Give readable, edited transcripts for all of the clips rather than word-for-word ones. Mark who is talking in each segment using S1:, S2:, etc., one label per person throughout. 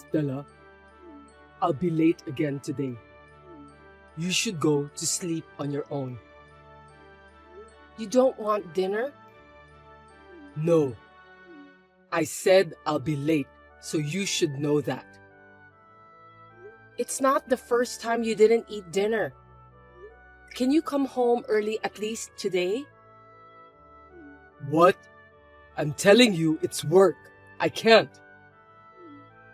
S1: Stella, I'll be late again today. You should go to sleep on your own.
S2: You don't want dinner?
S1: No. I said I'll be late, so you should know that.
S2: It's not the first time you didn't eat dinner. Can you come home early at least today?
S1: What? I'm telling you, it's work. I can't.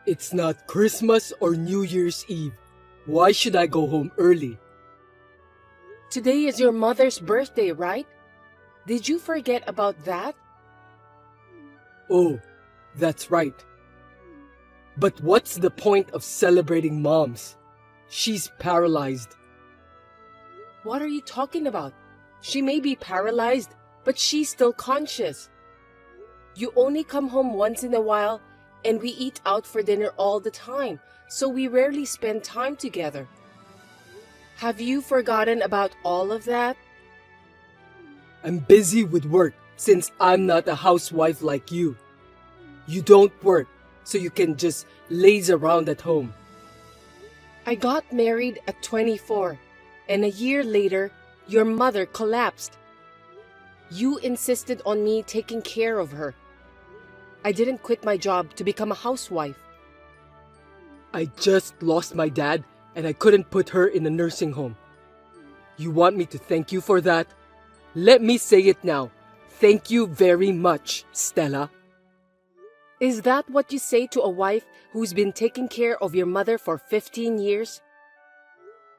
S1: It's not Christmas or New Year's Eve. Why should I go home early?
S2: Today is your mother's birthday, right? Did you forget about that?
S1: Oh, that's right. But what's the point of celebrating moms? She's paralyzed.
S2: What are you talking about? She may be paralyzed, but she's still conscious. You only come home once in a while, and we eat out for dinner all the time, so we rarely spend time together. Have you forgotten about all of that?
S1: I'm busy with work since I'm not a housewife like you. You don't work, so you can just laze around at home.
S2: I got married at 24, and a year later, your mother collapsed. You insisted on me taking care of her. I didn't quit my job to become a housewife.
S1: I just lost my dad and I couldn't put her in a nursing home. You want me to thank you for that? Let me say it now. Thank you very much, Stella.
S2: Is that what you say to a wife who's been taking care of your mother for 15 years?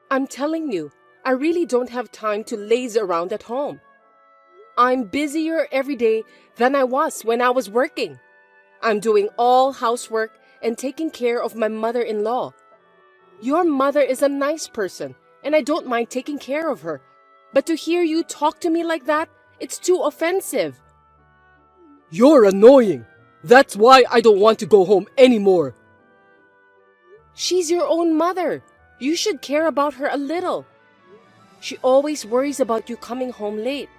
S2: I'm telling you, I really don't have time to laze around at home. I'm busier every day than I was when I was working. I'm doing all housework and taking care of my mother-in-law. Your mother is a nice person, and I don't mind taking care of her. But to hear you talk to me like that, it's too offensive.
S1: You're annoying. That's why I don't want to go home anymore.
S2: She's your own mother. You should care about her a little. She always worries about you coming home late.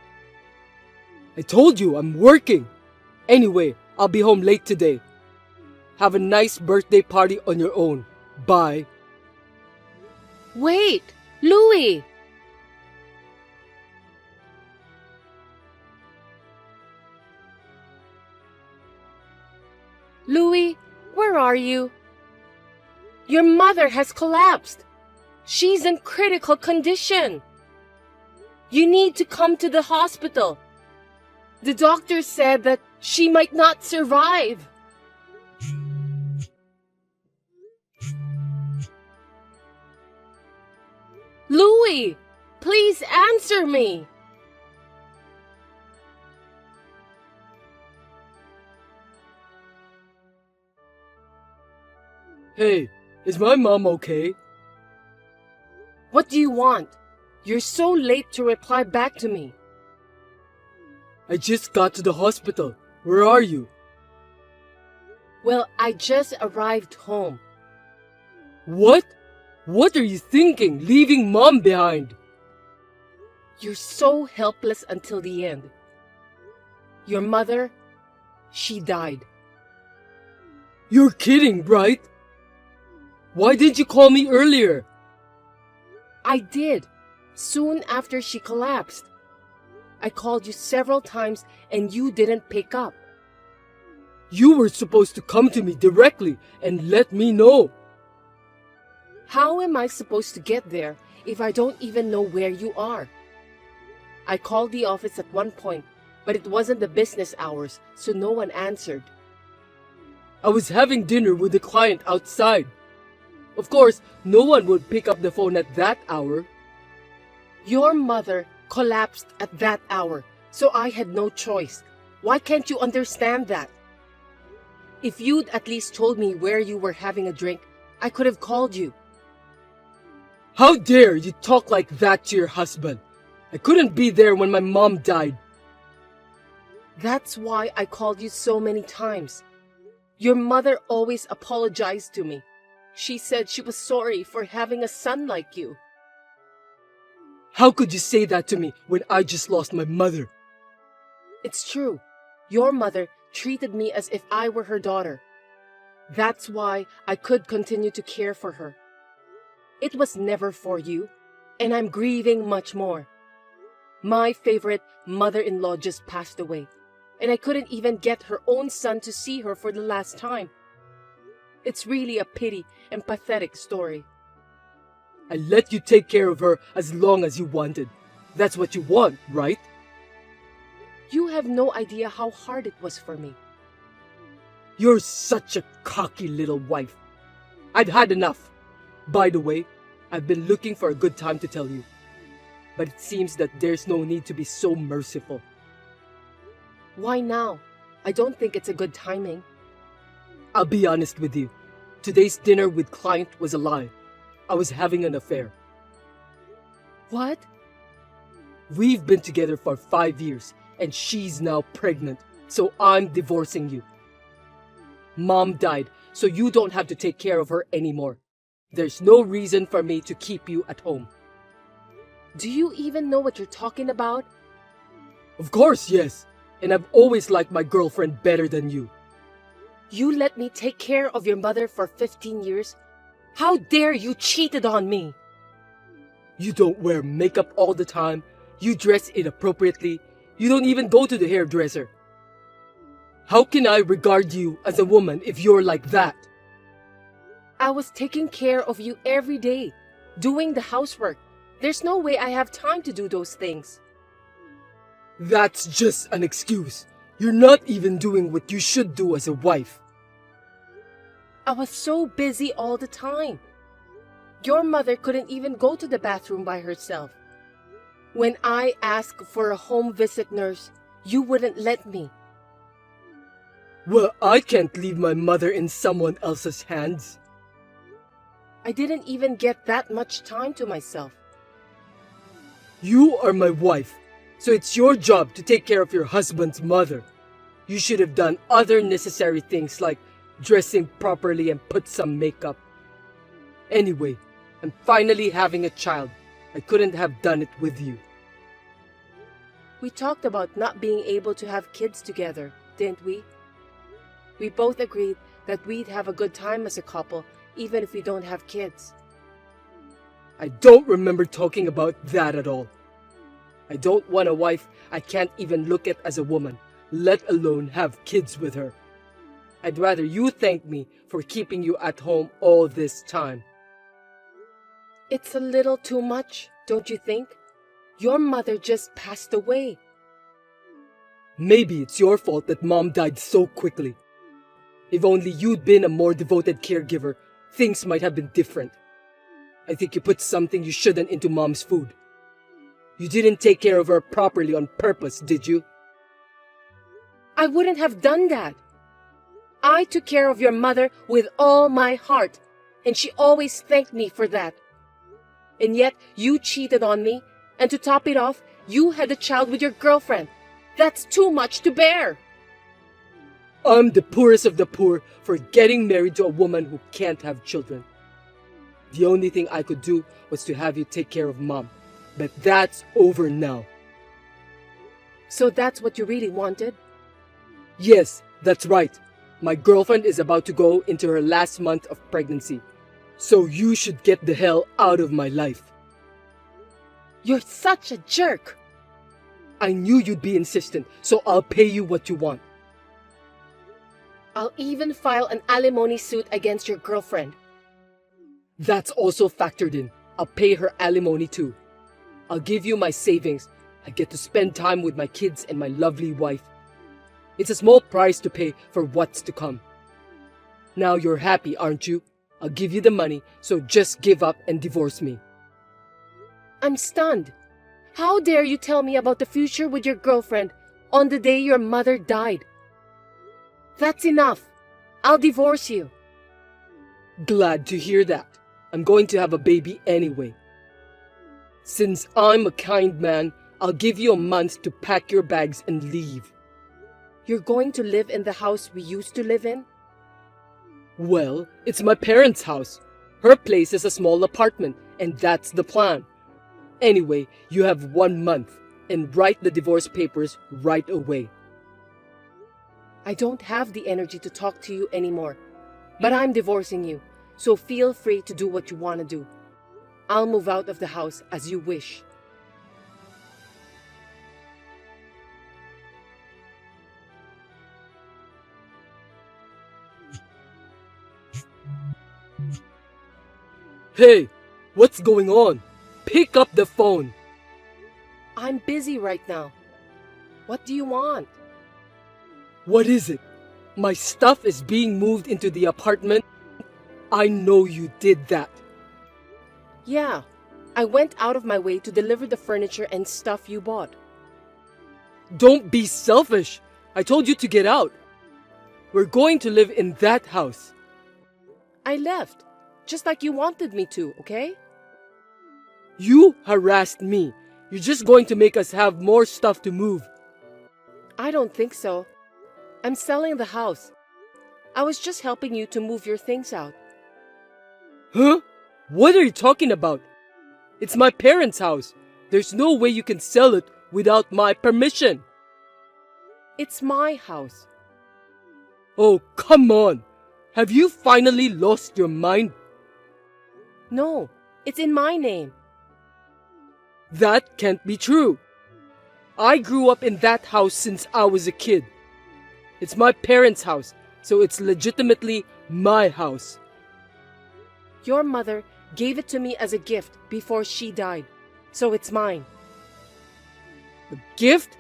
S1: I told you I'm working. Anyway, I'll be home late today. Have a nice birthday party on your own. Bye.
S2: Wait, Louie! Louie, where are you? Your mother has collapsed. She's in critical condition. You need to come to the hospital. The doctor said that she might not survive. Louie, please answer me.
S1: Hey, is my mom okay?
S2: What do you want? You're so late to reply back to me.
S1: I just got to the hospital. Where are you?
S2: Well, I just arrived home.
S1: What? What are you thinking, leaving mom behind?
S2: You're so helpless until the end. Your mother, she died.
S1: You're kidding, right? Why didn't you call me earlier?
S2: I did, soon after she collapsed. I called you several times and you didn't pick up.
S1: You were supposed to come to me directly and let me know.
S2: How am I supposed to get there if I don't even know where you are? I called the office at one point, but it wasn't the business hours, so no one answered.
S1: I was having dinner with a client outside. Of course, no one would pick up the phone at that hour.
S2: Your mother collapsed at that hour, so I had no choice. Why can't you understand that? If you'd at least told me where you were having a drink, I could have called you.
S1: How dare you talk like that to your husband? I couldn't be there when my mom died.
S2: That's why I called you so many times. Your mother always apologized to me. She said she was sorry for having a son like you.
S1: How could you say that to me when I just lost my mother?
S2: It's true. Your mother treated me as if I were her daughter. That's why I could continue to care for her. It was never for you, and I'm grieving much more. My favorite mother-in-law just passed away, and I couldn't even get her own son to see her for the last time. It's really a pity and pathetic story.
S1: I let you take care of her as long as you wanted. That's what you want, right?
S2: You have no idea how hard it was for me.
S1: You're such a cocky little wife. I'd had enough. By the way, I've been looking for a good time to tell you. But it seems that there's no need to be so merciful.
S2: Why now? I don't think it's a good timing.
S1: I'll be honest with you. Today's dinner with client was a lie. I was having an affair.
S2: What?
S1: We've been together for 5 years, and she's now pregnant, so I'm divorcing you. Mom died, so you don't have to take care of her anymore. There's no reason for me to keep you at home.
S2: Do you even know what you're talking about?
S1: Of course, yes. And I've always liked my girlfriend better than you.
S2: You let me take care of your mother for 15 years? How dare you cheated on me?
S1: You don't wear makeup all the time. You dress inappropriately. You don't even go to the hairdresser. How can I regard you as a woman if you're like that?
S2: I was taking care of you every day, doing the housework. There's no way I have time to do those things.
S1: That's just an excuse. You're not even doing what you should do as a wife.
S2: I was so busy all the time. Your mother couldn't even go to the bathroom by herself. When I asked for a home visit nurse, you wouldn't let me.
S1: Well, I can't leave my mother in someone else's hands.
S2: I didn't even get that much time to myself.
S1: You are my wife, so it's your job to take care of your husband's mother. You should have done other necessary things like dressing properly and put some makeup. Anyway, I'm finally having a child. I couldn't have done it with you.
S2: We talked about not being able to have kids together, didn't we? We both agreed that we'd have a good time as a couple, even if we don't have kids.
S1: I don't remember talking about that at all. I don't want a wife I can't even look at as a woman, let alone have kids with her. I'd rather you thank me for keeping you at home all this time.
S2: It's a little too much, don't you think? Your mother just passed away.
S1: Maybe it's your fault that Mom died so quickly. If only you'd been a more devoted caregiver, things might have been different. I think you put something you shouldn't into Mom's food. You didn't take care of her properly on purpose, did you?
S2: I wouldn't have done that. I took care of your mother with all my heart, and she always thanked me for that. And yet you cheated on me, and to top it off, you had a child with your girlfriend. That's too much to bear.
S1: I'm the poorest of the poor for getting married to a woman who can't have children. The only thing I could do was to have you take care of Mom. But that's over now.
S2: So that's what you really wanted?
S1: Yes, that's right. My girlfriend is about to go into her last month of pregnancy. So you should get the hell out of my life.
S2: You're such a jerk.
S1: I knew you'd be insistent, so I'll pay you what you want.
S2: I'll even file an alimony suit against your girlfriend.
S1: That's also factored in. I'll pay her alimony too. I'll give you my savings. I get to spend time with my kids and my lovely wife. It's a small price to pay for what's to come. Now you're happy, aren't you? I'll give you the money, so just give up and divorce me.
S2: I'm stunned. How dare you tell me about the future with your girlfriend on the day your mother died? That's enough. I'll divorce you.
S1: Glad to hear that. I'm going to have a baby anyway. Since I'm a kind man, I'll give you a month to pack your bags and leave.
S2: You're going to live in the house we used to live in?
S1: Well, it's my parents' house. Her place is a small apartment, and that's the plan. Anyway, you have 1 month, and write the divorce papers right away.
S2: I don't have the energy to talk to you anymore. But I'm divorcing you, so feel free to do what you want to do. I'll move out of the house as you wish.
S1: Hey, what's going on? Pick up the phone.
S2: I'm busy right now. What do you want?
S1: What is it? My stuff is being moved into the apartment. I know you did that.
S2: Yeah, I went out of my way to deliver the furniture and stuff you bought.
S1: Don't be selfish. I told you to get out. We're going to live in that house.
S2: I left, just like you wanted me to, okay?
S1: You harassed me. You're just going to make us have more stuff to move.
S2: I don't think so. I'm selling the house. I was just helping you to move your things out.
S1: Huh? What are you talking about? It's my parents' house. There's no way you can sell it without my permission.
S2: It's my house.
S1: Oh, come on. Have you finally lost your mind?
S2: No, it's in my name.
S1: That can't be true. I grew up in that house since I was a kid. It's my parents' house, so it's legitimately my house.
S2: Your mother gave it to me as a gift before she died, so it's mine.
S1: A gift?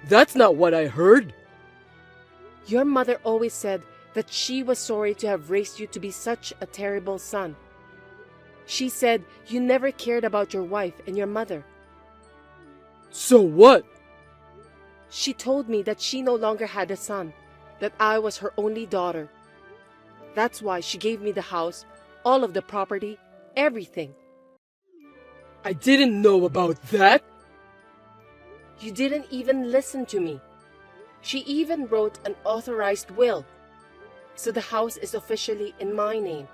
S1: That's not what I heard.
S2: Your mother always said that she was sorry to have raised you to be such a terrible son. She said you never cared about your wife and your mother.
S1: So what?
S2: She told me that she no longer had a son, that I was her only daughter. That's why she gave me the house, all of the property, everything.
S1: I didn't know about that.
S2: You didn't even listen to me. She even wrote an authorized will, so the house is officially in my name.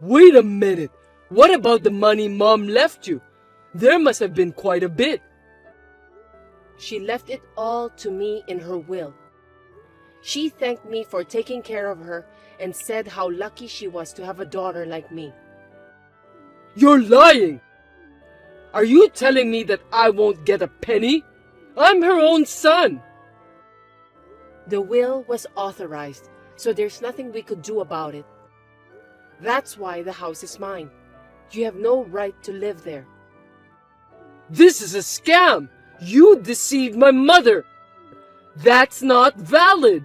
S1: Wait a minute. What about the money Mom left you? There must have been quite a bit.
S2: She left it all to me in her will. She thanked me for taking care of her and said how lucky she was to have a daughter like me.
S1: You're lying! Are you telling me that I won't get a penny? I'm her own son!
S2: The will was authorized, so there's nothing we could do about it. That's why the house is mine. You have no right to live there.
S1: This is a scam! You deceived my mother! That's not valid!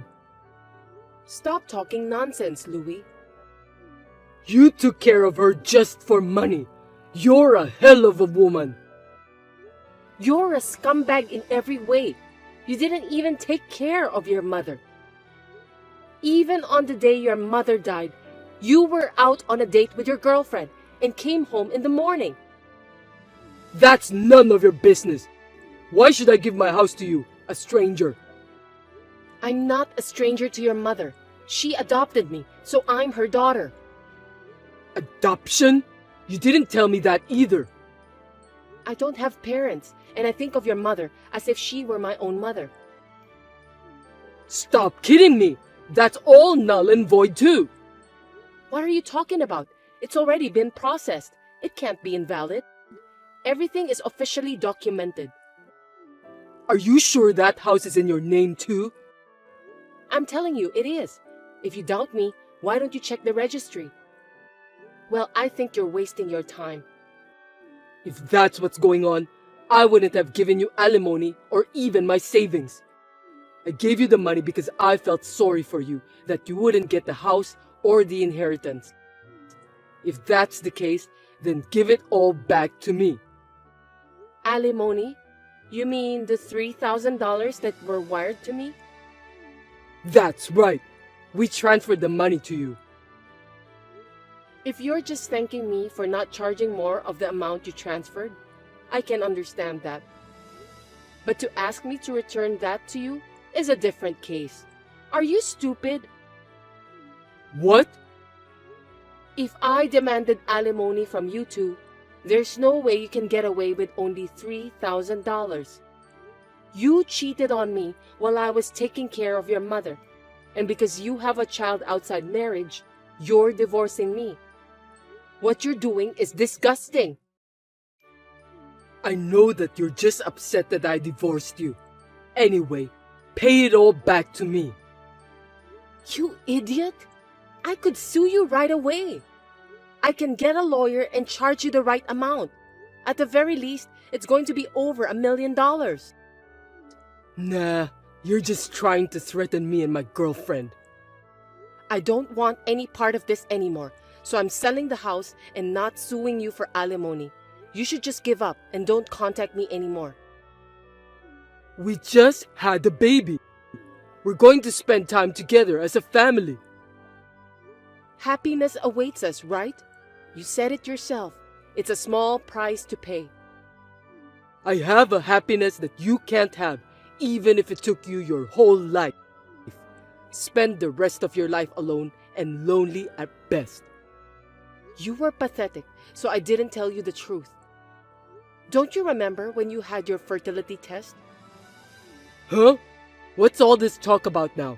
S2: Stop talking nonsense, Louis.
S1: You took care of her just for money. You're a hell of a woman.
S2: You're a scumbag in every way. You didn't even take care of your mother. Even on the day your mother died, you were out on a date with your girlfriend and came home in the morning.
S1: That's none of your business. Why should I give my house to you, a stranger?
S2: I'm not a stranger to your mother. She adopted me, so I'm her daughter.
S1: Adoption? You didn't tell me that either.
S2: I don't have parents, and I think of your mother as if she were my own mother.
S1: Stop kidding me! That's all null and void too.
S2: What are you talking about? It's already been processed. It can't be invalid. Everything is officially documented.
S1: Are you sure that house is in your name too?
S2: I'm telling you, it is. If you doubt me, why don't you check the registry? Well, I think you're wasting your time.
S1: If that's what's going on, I wouldn't have given you alimony or even my savings. I gave you the money because I felt sorry for you, that you wouldn't get the house or the inheritance. If that's the case, then give it all back to me.
S2: Alimony? You mean the $3,000 that were wired to me?
S1: That's right. We transferred the money to you.
S2: If you're just thanking me for not charging more of the amount you transferred, I can understand that. But to ask me to return that to you is a different case. Are you stupid?
S1: What?
S2: If I demanded alimony from you two, there's no way you can get away with only $3,000. You cheated on me while I was taking care of your mother, and because you have a child outside marriage, You're divorcing me. What you're doing is disgusting.
S1: I know that you're just upset that I divorced you. Anyway, pay it all back to me.
S2: You idiot! I could sue you right away. I can get a lawyer and charge you the right amount. At the very least, it's going to be over $1 million.
S1: Nah, you're just trying to threaten me and my girlfriend.
S2: I don't want any part of this anymore, so I'm selling the house and not suing you for alimony. You should just give up and don't contact me anymore.
S1: We just had a baby. We're going to spend time together as a family.
S2: Happiness awaits us, right? You said it yourself. It's a small price to pay.
S1: I have a happiness that you can't have, even if it took you your whole life. Spend the rest of your life alone and lonely at best.
S2: You were pathetic, so I didn't tell you the truth. Don't you remember when you had your fertility test?
S1: Huh? What's all this talk about now?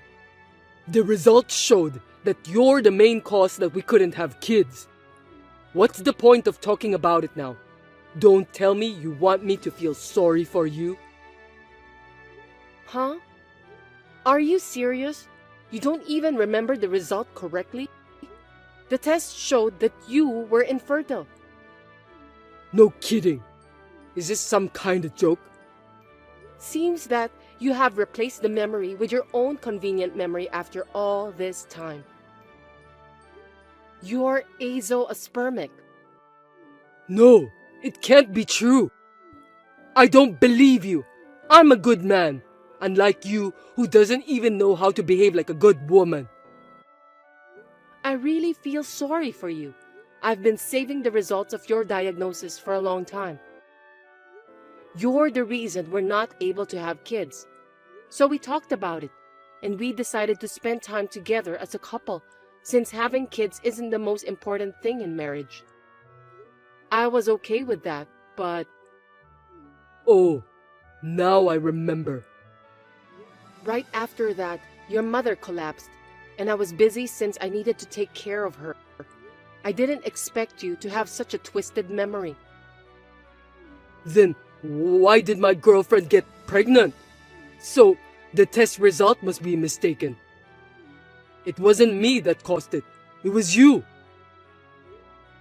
S1: The results showed that you're the main cause that we couldn't have kids. What's the point of talking about it now? Don't tell me you want me to feel sorry for you.
S2: Huh? Are you serious? You don't even remember the result correctly? The test showed that you were infertile.
S1: No kidding. Is this some kind of joke?
S2: Seems that you have replaced the memory with your own convenient memory after all this time. You're azoospermic.
S1: No, it can't be true. I don't believe you. I'm a good man, unlike you who doesn't even know how to behave like a good woman.
S2: I really feel sorry for you. I've been saving the results of your diagnosis for a long time. You're the reason we're not able to have kids. So we talked about it, and we decided to spend time together as a couple, since having kids isn't the most important thing in marriage. I was okay with that, but...
S1: Oh, now I remember.
S2: Right after that, your mother collapsed, and I was busy since I needed to take care of her. I didn't expect you to have such a twisted memory.
S1: Then why did my girlfriend get pregnant? So, the test result must be mistaken. It wasn't me that caused it. It was you.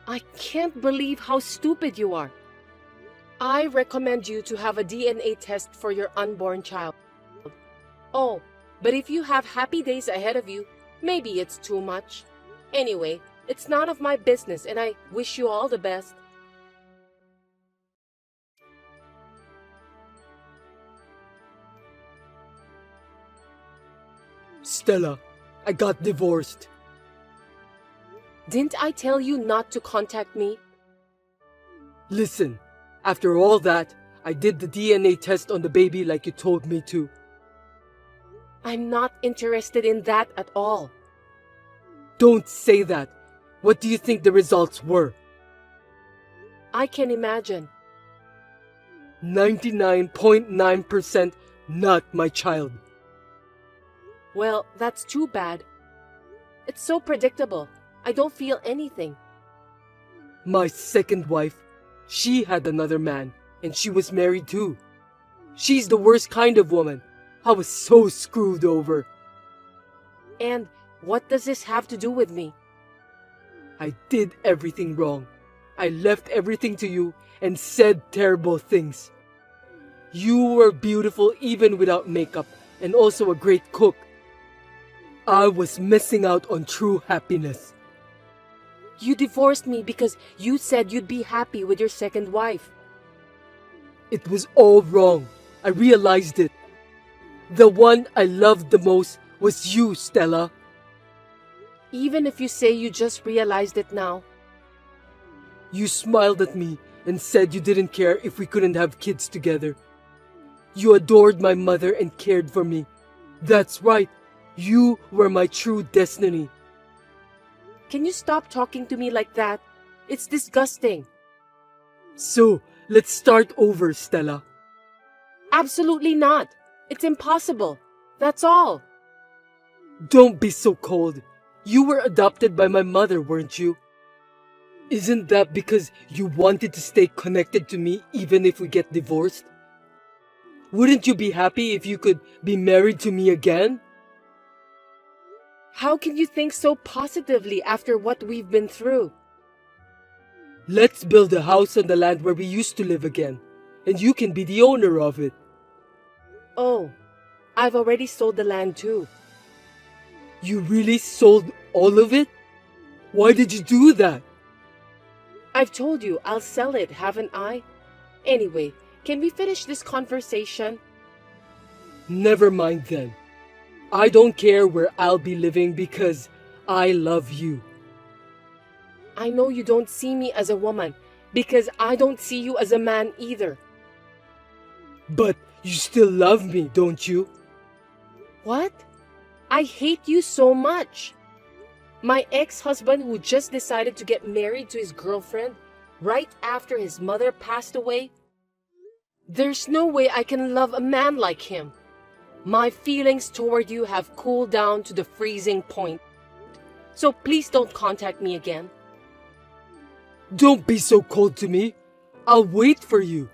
S2: I can't believe how stupid you are. I recommend you to have a DNA test for your unborn child. Oh, but if you have happy days ahead of you, maybe it's too much. Anyway, it's none of my business, and I wish you all the best.
S1: Stella, I got divorced.
S2: Didn't I tell you not to contact me?
S1: Listen, after all that, I did the DNA test on the baby like you told me to.
S2: I'm not interested in that at all.
S1: Don't say that. What do you think the results were?
S2: I can imagine.
S1: 99.9% not my child.
S2: Well, that's too bad. It's so predictable. I don't feel anything.
S1: My second wife, she had another man, and she was married too. She's the worst kind of woman. I was so screwed over.
S2: And what does this have to do with me?
S1: I did everything wrong. I left everything to you and said terrible things. You were beautiful even without makeup and also a great cook. I was missing out on true happiness.
S2: You divorced me because you said you'd be happy with your second wife.
S1: It was all wrong. I realized it. The one I loved the most was you, Stella.
S2: Even if you say you just realized it now.
S1: You smiled at me and said you didn't care if we couldn't have kids together. You adored my mother and cared for me. That's right. You were my true destiny.
S2: Can you stop talking to me like that? It's disgusting.
S1: So, let's start over, Stella.
S2: Absolutely not. It's impossible. That's all.
S1: Don't be so cold. You were adopted by my mother, weren't you? Isn't that because you wanted to stay connected to me even if we get divorced? Wouldn't you be happy if you could be married to me again?
S2: How can you think so positively after what we've been through?
S1: Let's build a house on the land where we used to live again, and you can be the owner of it.
S2: Oh, I've already sold the land too.
S1: You really sold all of it? Why did you do that?
S2: I've told you I'll sell it, haven't I? Anyway, can we finish this conversation?
S1: Never mind then. I don't care where I'll be living because I love you.
S2: I know you don't see me as a woman because I don't see you as a man either.
S1: But you still love me, don't you?
S2: What? I hate you so much. My ex-husband who just decided to get married to his girlfriend right after his mother passed away. There's no way I can love a man like him. My feelings toward you have cooled down to the freezing point. So please don't contact me again.
S1: Don't be so cold to me. I'll wait for you.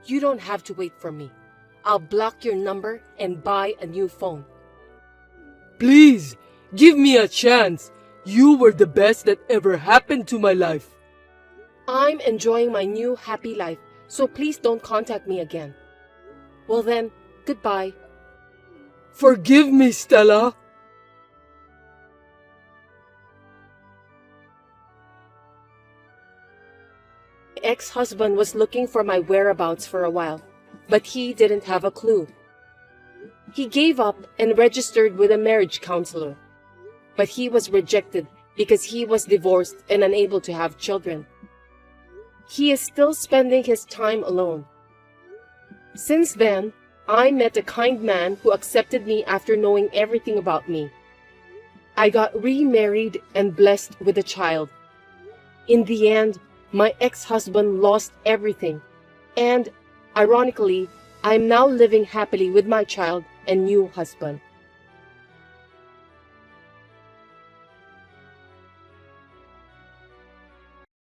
S2: You don't have to wait for me. I'll block your number and buy a new phone.
S1: Please, give me a chance. You were the best that ever happened to my life.
S2: I'm enjoying my new happy life, so please don't contact me again. Well then, goodbye.
S1: Forgive me, Stella.
S2: My ex-husband was looking for my whereabouts for a while, but he didn't have a clue. He gave up and registered with a marriage counselor, but he was rejected because he was divorced and unable to have children. He is still spending his time alone. Since then, I met a kind man who accepted me after knowing everything about me. I got remarried and blessed with a child. In the end, my ex-husband lost everything, and, ironically, I am now living happily with my child and new husband.